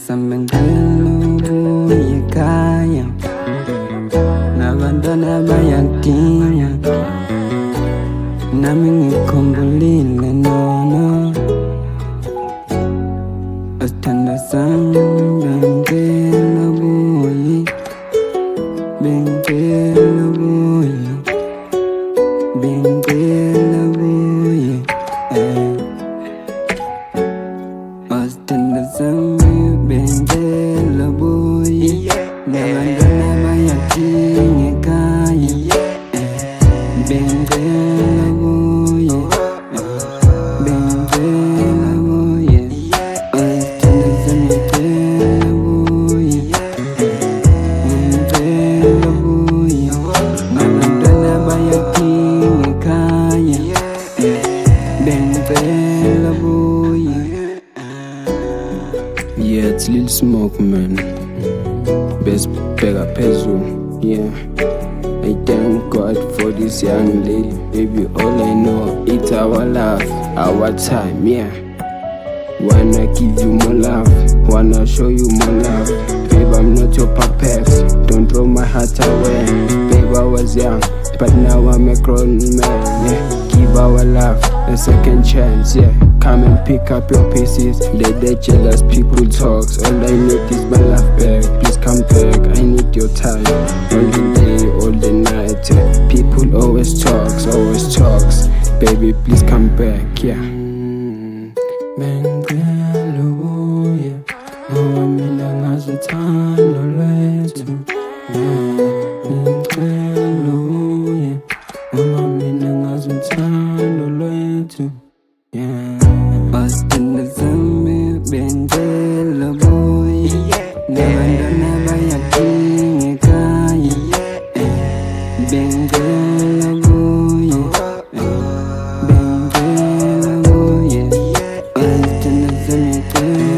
sami ngicela ubuye ekhaya, nabantwana bayadinga, nami ngikhumbulile nono. Sithanda sami bengicela ubuye, bengicela ubuye, bengicela ubuye. Sithanda sami bengicela ubuye, nabantwana bayadinga ekhaya, bengicela ubuye, bengicela ubuye. Sithanda sami ngicela ubuye, ngicela ubuye, nabantwana bayadinga ekhaya, bengicela ubuye. Yeah, it's Lil Smoke, man. Best beggar peso, yeah. I thank God for this young lady. Baby, all I know, it's our love, our time, yeah. Wanna give you more love, wanna show you more love. Babe, I'm not your puppet, don't throw my heart away. Babe, I was young, but now I'm a grown man, yeah. Give our love a second chance, yeah. Come and pick up your pieces, let the jealous people talk. All I need is my love back, please come back, I need your time. All the day, all the night, yeah. People always talks, baby, please come back, yeah. Bengicela ubuye, ngoba mina ngazi uthando lwethu. Bengicela ubuye, ngoba mina ngazi uthando lwethu. Sithanda sami bengicela ubuye, nabantwana bayadinga ekhaya, bengicela ubuye, bengicela ubuye. Sithanda sami ngicela